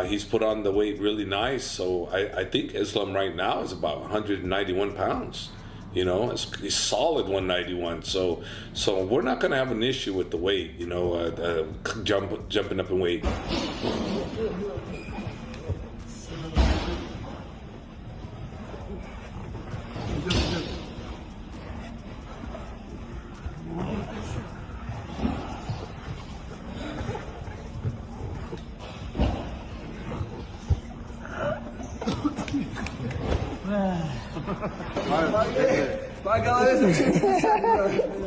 He's put on the weight really nice. So I think Islam right now is about 191 pounds. You know, he's solid 191. So we're not going to have an issue with the weight, you know, jumping up in weight.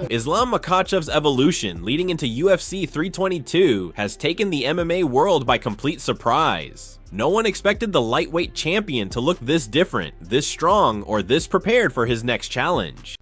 Islam Makhachev's evolution leading into UFC 322 has taken the MMA world by complete surprise. No one expected the lightweight champion to look this different, this strong, or this prepared for his next challenge.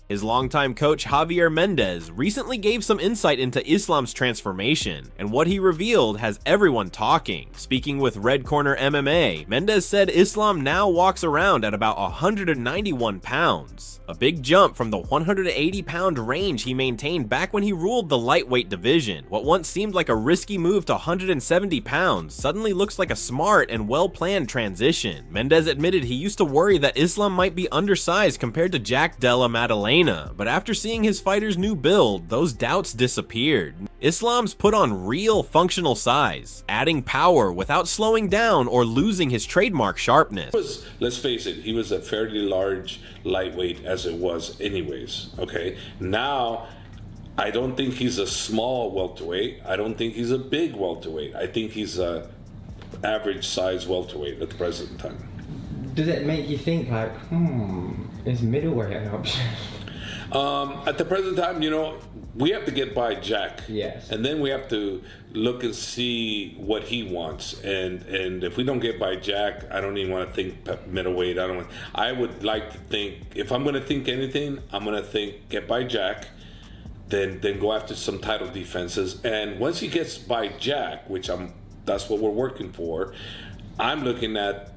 His longtime coach Javier Mendez recently gave some insight into Islam's transformation, and what he revealed has everyone talking. Speaking with Red Corner MMA, Mendez said Islam now walks around at about 191 pounds, a big jump from the 180-pound range he maintained back when he ruled the lightweight division. What once seemed like a risky move to 170 pounds suddenly looks like a smart and well-planned transition. Mendez admitted he used to worry that Islam might be undersized compared to Jack Della Maddalena, but after seeing his fighter's new build, those doubts disappeared. Islam's put on real functional size, adding power without slowing down or losing his trademark sharpness. Let's face it, he was a fairly large lightweight as it was anyways, okay? Now, I don't think he's a small welterweight. I don't think he's a big welterweight. I think he's a average size welterweight at the present time. Does it make you think like, is middleweight an option? At the present time, you know, we have to get by Jack. Yes. And then we have to look and see what he wants. And if we don't get by Jack, I don't even want to think middleweight. I would like to think, if I'm going to think anything, I'm going to think get by Jack, then go after some title defenses. And once he gets by Jack, which that's what we're working for, I'm looking at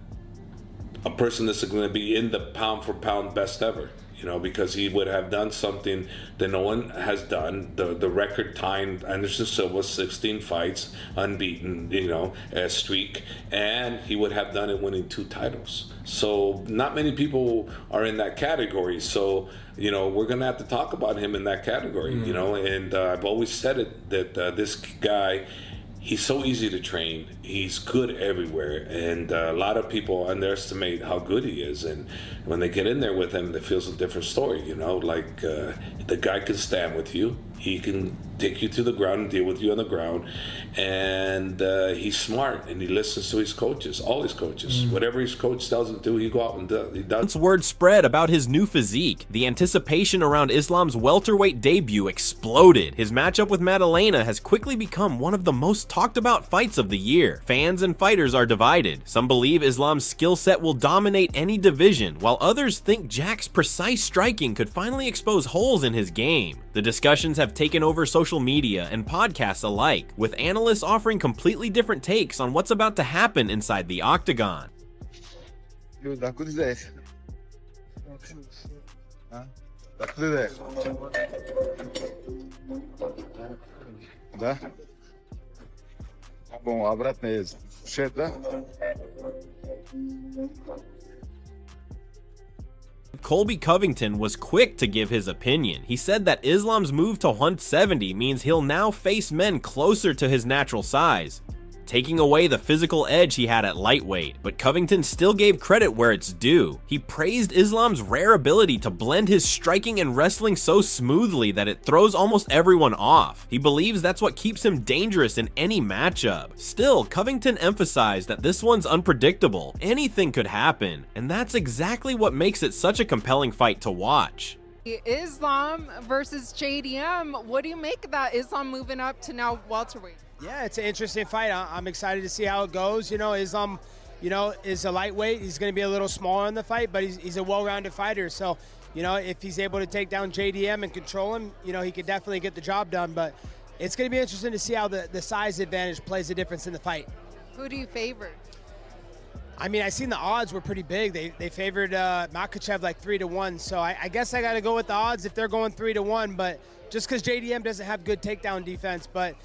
a person that's going to be in the pound for pound best ever. You know, because he would have done something that no one has done. The record time, Anderson Silva, 16 fights, unbeaten, you know, a streak, and he would have done it winning 2 titles. So not many people are in that category. So, you know, we're going to have to talk about him in that category, you know, and I've always said it that this guy, he's so easy to train. He's good everywhere, and a lot of people underestimate how good he is. And when they get in there with him, it feels a different story. You know, like the guy can stand with you. He can take you to the ground and deal with you on the ground. And he's smart, and he listens to his coaches, all his coaches. Whatever his coach tells him to, he go out and he does. Once word spread about his new physique, the anticipation around Islam's welterweight debut exploded. His matchup with Maddalena has quickly become one of the most talked about fights of the year. Fans and fighters are divided. Some believe Islam's skill set will dominate any division, while others think Jack's precise striking could finally expose holes in his game. The discussions have taken over social media and podcasts alike, with analysts offering completely different takes on what's about to happen inside the octagon. Colby Covington was quick to give his opinion. He said that Islam's move to 170 means he'll now face men closer to his natural size, taking away the physical edge he had at lightweight. But Covington still gave credit where it's due. He praised Islam's rare ability to blend his striking and wrestling so smoothly that it throws almost everyone off. He believes that's what keeps him dangerous in any matchup. Still, Covington emphasized that this one's unpredictable. Anything could happen, and that's exactly what makes it such a compelling fight to watch. Islam versus JDM. What do you make of that? Islam moving up to now welterweight? Yeah, it's an interesting fight. I'm excited to see how it goes. You know, Islam you know, is a lightweight. He's going to be a little smaller in the fight, but he's a well-rounded fighter. So, you know, if he's able to take down JDM and control him, you know, he could definitely get the job done. But it's going to be interesting to see how the size advantage plays a difference in the fight. Who do you favor? I mean, I seen the odds were pretty big. They favored Makhachev like 3-1. So I guess I got to go with the odds if they're going 3-1. But just because JDM doesn't have good takedown defense, but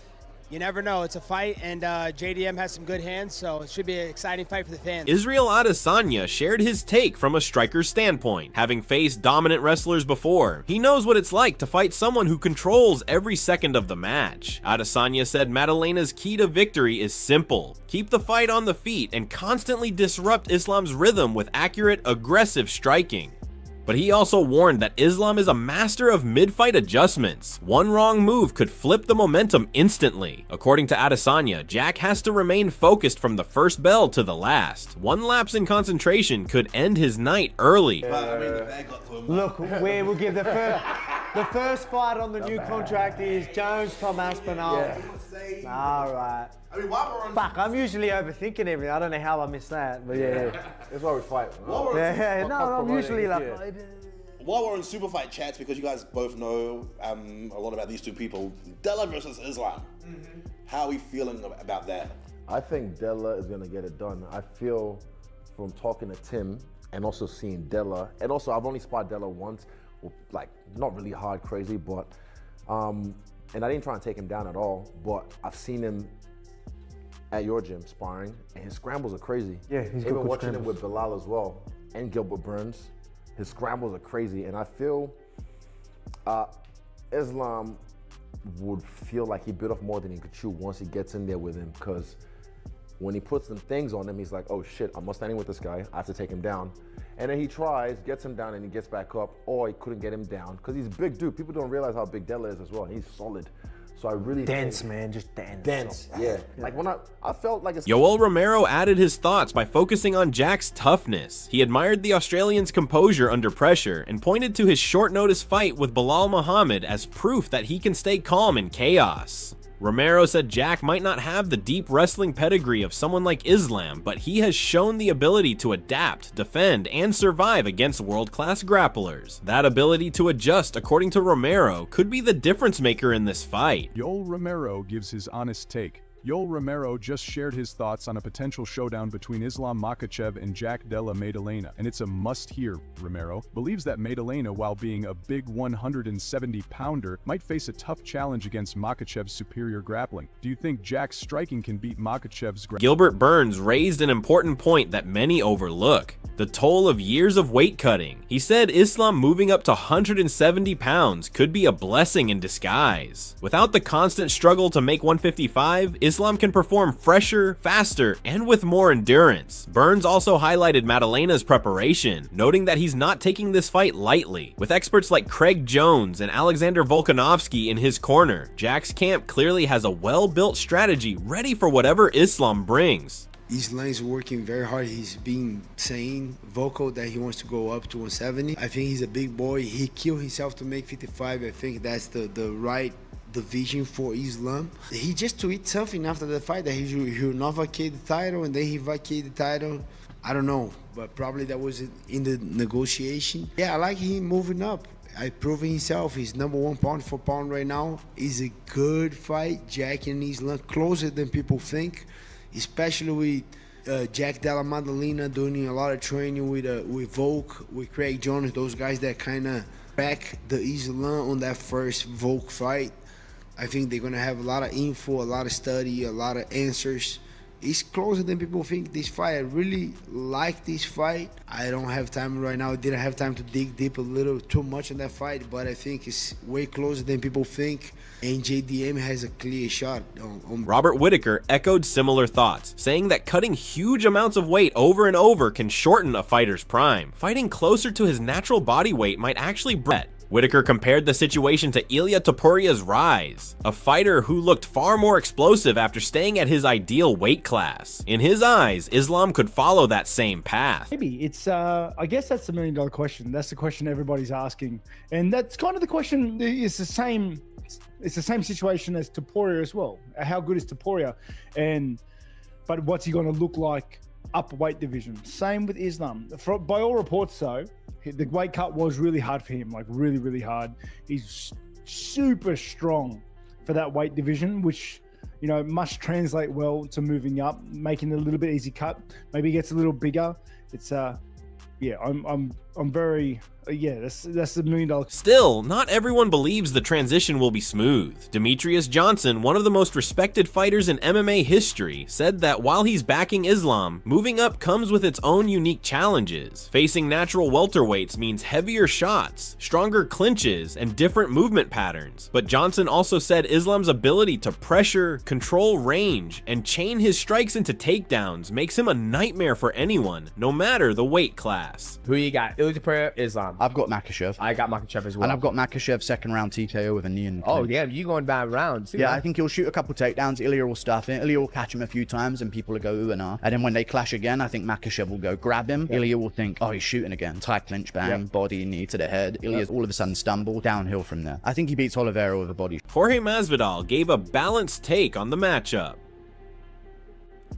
you never know. It's a fight, and JDM has some good hands, so it should be an exciting fight for the fans. Israel Adesanya shared his take from a striker's standpoint. Having faced dominant wrestlers before, he knows what it's like to fight someone who controls every second of the match. Adesanya said Maddalena's key to victory is simple: keep the fight on the feet and constantly disrupt Islam's rhythm with accurate, aggressive striking. But he also warned that Islam is a master of mid-fight adjustments. One wrong move could flip the momentum instantly. According to Adesanya, Jack has to remain focused from the first bell to the last. One lapse in concentration could end his night early. Look, we will give the first fight on the new contract is Jones, Tom Aspinall. All right. I mean, while we're on... Fuck, I'm usually overthinking everything. I don't know how I missed that, but yeah. That's why we fight. I'm usually like... While we're on super fight chats, because you guys both know a lot about these two people, Della versus Islam. How are we feeling about that? I think Della is going to get it done. I feel from talking to Tim and also seeing Della, and also I've only sparred Della once, like not really hard crazy, but, and I didn't try and take him down at all, but I've seen him at your gym sparring, and his scrambles are crazy. Yeah, he's even watching him with Bilal as well, and Gilbert Burns. His scrambles are crazy, and I feel Islam would feel like he bit off more than he could chew once he gets in there with him, because when he puts some things on him, he's like, oh shit, I'm standing with this guy, I have to take him down. And then he tries, gets him down, and he gets back up, or he couldn't get him down, because he's a big dude. People don't realize how big Della is as well. He's solid. So I really dense, man, just dense. Dense, yeah. Like when I felt like it's... Yoel Romero added his thoughts by focusing on Jack's toughness. He admired the Australian's composure under pressure and pointed to his short notice fight with Bilal Muhammad as proof that he can stay calm in chaos. Romero said Jack might not have the deep wrestling pedigree of someone like Islam, but he has shown the ability to adapt, defend, and survive against world-class grapplers. That ability to adjust, according to Romero, could be the difference maker in this fight. Yoel Romero gives his honest take. Yoel Romero just shared his thoughts on a potential showdown between Islam Makhachev and Jack Della Maddalena, and it's a must-hear. Romero believes that Maddalena, while being a big 170-pounder, might face a tough challenge against Makhachev's superior grappling. Do you think Jack's striking can beat Makhachev's grappling? Gilbert Burns raised an important point that many overlook: the toll of years of weight cutting. He said Islam moving up to 170 pounds could be a blessing in disguise. Without the constant struggle to make 155, Islam can perform fresher, faster, and with more endurance. Burns also highlighted Maddalena's preparation, noting that he's not taking this fight lightly. With experts like Craig Jones and Alexander Volkanovski in his corner, Jack's camp clearly has a well-built strategy ready for whatever Islam brings. Islam is working very hard. He's been saying vocal that he wants to go up to 170. I think he's a big boy. He killed himself to make 55. I think that's the right division for Islam. He just tweeted something after the fight that he will not vacate the title, and then he vacated the title. I don't know, but probably that was in the negotiation. Yeah, I like him moving up. I proven himself. He's #1 pound for pound right now. It's a good fight. Jack and Islam closer than people think, especially with Jack Della Maddalena doing a lot of training with Volk, with Craig Jones, those guys that kind of back the Islam on that first Volk fight. I think they're going to have a lot of info, a lot of study, a lot of answers. It's closer than people think, this fight. I really like this fight. I don't have time right now. I didn't have time to dig deep a little too much on that fight, but I think it's way closer than people think, and JDM has a clear shot on Robert Whittaker echoed similar thoughts, saying that cutting huge amounts of weight over and over can shorten a fighter's prime. Fighting closer to his natural body weight might actually breed. Whittaker compared the situation to Ilia Topuria's rise, a fighter who looked far more explosive after staying at his ideal weight class. In his eyes, Islam could follow that same path. Maybe it's, I guess that's the $1 million question. That's the question everybody's asking. And that's kind of the question. It's the same situation as Topuria as well. How good is Topuria? But what's he going to look like upper weight division. Same with Islam. By all reports, though, the weight cut was really hard for him, like really, really hard. He's super strong for that weight division, which, you know, must translate well to moving up, making it a little bit easy cut. Maybe he gets a little bigger. It's yeah, I'm very that's the $1 million. Still, not everyone believes the transition will be smooth. Demetrious Johnson, one of the most respected fighters in MMA history, said that while he's backing Islam, moving up comes with its own unique challenges. Facing natural welterweights means heavier shots, stronger clinches, and different movement patterns. But Johnson also said Islam's ability to pressure, control range, and chain his strikes into takedowns makes him a nightmare for anyone, no matter the weight class. Who you got? Ilya, Islam. I've got Makhachev. I got Makhachev as well. And I've got Makhachev second round TKO with a knee in. Oh, yeah, you going bad rounds. Yeah, I think he'll shoot a couple takedowns. Ilya will stuff it. Ilya will catch him a few times and people will go ooh and ah. And then when they clash again, I think Makhachev will go grab him. Yep. Ilya will think, oh, he's shooting again. Tight clinch, bang, body, knee to the head. Ilya's all of a sudden stumble, downhill from there. I think he beats Oliveira with a body. Jorge Masvidal gave a balanced take on the matchup.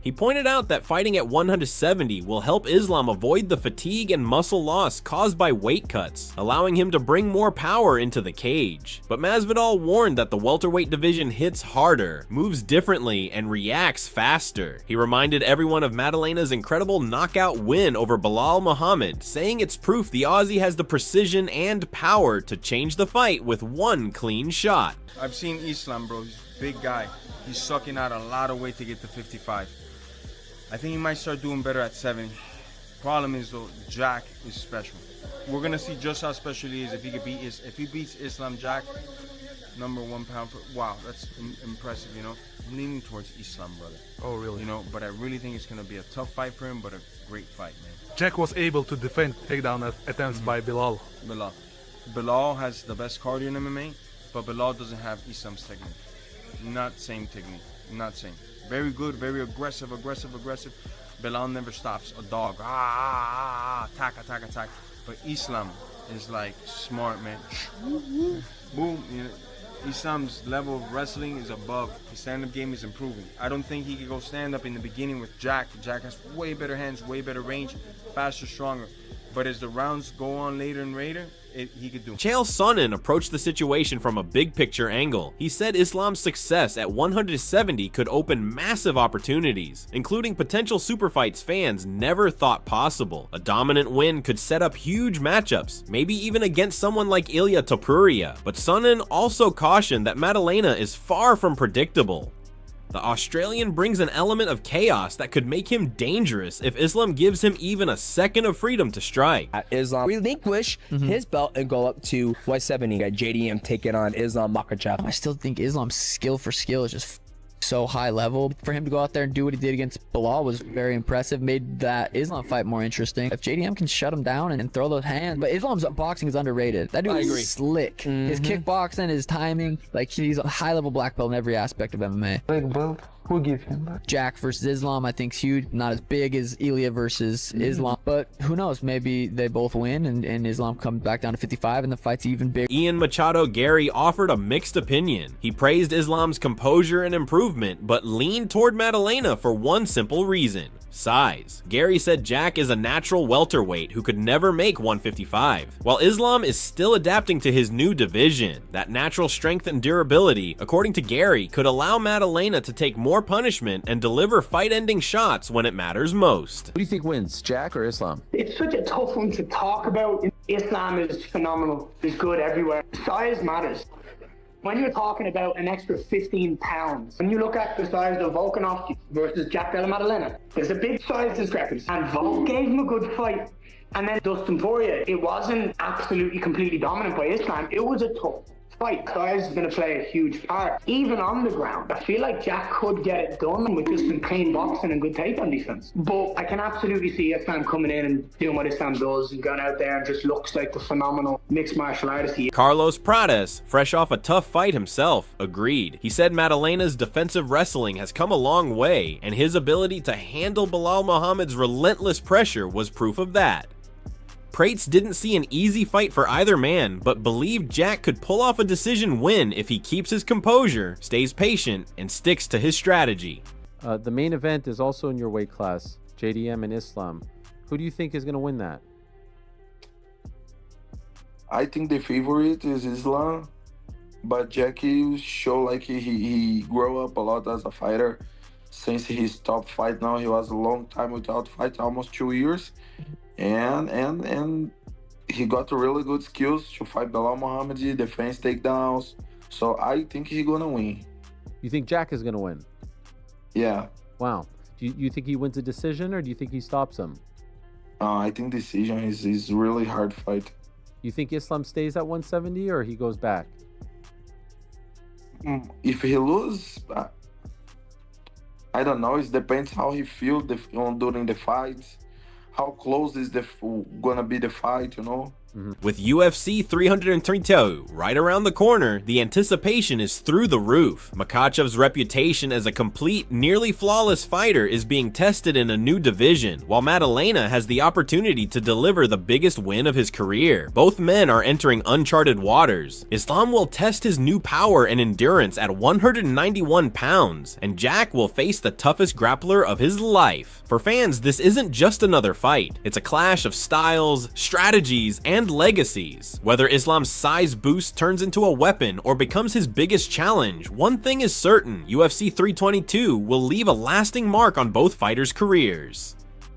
He pointed out that fighting at 170 will help Islam avoid the fatigue and muscle loss caused by weight cuts, allowing him to bring more power into the cage. But Masvidal warned that the welterweight division hits harder, moves differently, and reacts faster. He reminded everyone of Maddalena's incredible knockout win over Belal Muhammad, saying it's proof the Aussie has the precision and power to change the fight with one clean shot. I've seen Islam, bro. He's a big guy. He's sucking out a lot of weight to get to 55. I think he might start doing better at 70. Problem is though, Jack is special. We're gonna see just how special he is if he beats Islam Jack, #1 pound for. Wow, that's impressive. You know, I'm leaning towards Islam, brother. Oh really? You know, but I really think it's gonna be a tough fight for him, but a great fight, man. Jack was able to defend takedown attempts by Belal. Belal has the best cardio in MMA, but Belal doesn't have Islam's technique. Not same technique. Not same. Very good, very aggressive. Belal never stops. A dog. Attack. But Islam is like smart, man. Boom. You know, Islam's level of wrestling is above. His stand-up game is improving. I don't think he could go stand-up in the beginning with Jack. Jack has way better hands, way better range, faster, stronger. But as the rounds go on later and later, he could do. Chael Sonnen approached the situation from a big picture angle. He said Islam's success at 170 could open massive opportunities, including potential super fights fans never thought possible. A dominant win could set up huge matchups, maybe even against someone like Ilia Topuria. But Sonnen also cautioned that Maddalena is far from predictable. The Australian brings an element of chaos that could make him dangerous if Islam gives him even a second of freedom to strike. Islam relinquish his belt and go up to 170. Got JDM taking on Islam Makhachev. I still think Islam's skill for skill is just so high level. For him to go out there and do what he did against Belal was very impressive, made that Islam fight more interesting. If JDM can shut him down and throw those hands, but Islam's boxing is underrated. That dude is slick. His kickboxing, his timing, like he's a high level black belt in every aspect of MMA. Big belt. Who give him that? Jack versus Islam, I think, is huge. Not as big as Ilia versus Islam, but who knows? Maybe they both win and Islam comes back down to 55 and the fight's even bigger. Ian Machado Garry offered a mixed opinion. He praised Islam's composure and improvement, but leaned toward Maddalena for one simple reason: size. Garry said Jack is a natural welterweight who could never make 155, while Islam is still adapting to his new division. That natural strength and durability, according to Garry, could allow Maddalena to take more punishment and deliver fight-ending shots when it matters most. Who do you think wins, Jack or Islam? It's such a tough one to talk about. Islam is phenomenal. He's good everywhere. Size matters. When you're talking about an extra 15 pounds, when you look at the size of Volkanovski versus Jack Della Maddalena, there's a big size discrepancy. And Volk gave him a good fight. And then Dustin Poirier, it wasn't absolutely completely dominant by Islam. It was a tough fight. Size is going to play a huge part. Even on the ground, I feel like Jack could get it done with just some clean boxing and good takedown defense. But I can absolutely see Islam coming in and doing what Islam does and going out there and just looks like the phenomenal mixed martial artist he is. Carlos Prades, fresh off a tough fight himself, agreed. He said Maddalena's defensive wrestling has come a long way, and his ability to handle Belal Muhammad's relentless pressure was proof of that. Prades didn't see an easy fight for either man, but believed Jack could pull off a decision win if he keeps his composure, stays patient, and sticks to his strategy. The main event is also in your weight class. JDM and Islam. Who do you think is going to win that? I think the favorite is Islam, but Jackie show like he grew up a lot as a fighter since he stopped fight. Now he was a long time without fight, almost 2 years, and he got really good skills to fight Belal Muhammad, defense takedowns. So I think he's gonna win. You think Jack is going to win? Yeah. Wow. Do you think he wins a decision, or do you think he stops him? I think decision is really hard fight. You think Islam stays at 170 or he goes back? If he lose, I don't know. It depends how he feels during the fights. How close is gonna be the fight, you know? With UFC 332 right around the corner, the anticipation is through the roof. Makhachev's reputation as a complete, nearly flawless fighter is being tested in a new division, while Maddalena has the opportunity to deliver the biggest win of his career. Both men are entering uncharted waters. Islam will test his new power and endurance at 191 pounds, and Jack will face the toughest grappler of his life. For fans, this isn't just another fight. It's a clash of styles, strategies, and legacies. Whether Islam's size boost turns into a weapon or becomes his biggest challenge, one thing is certain: UFC 322 will leave a lasting mark on both fighters' careers.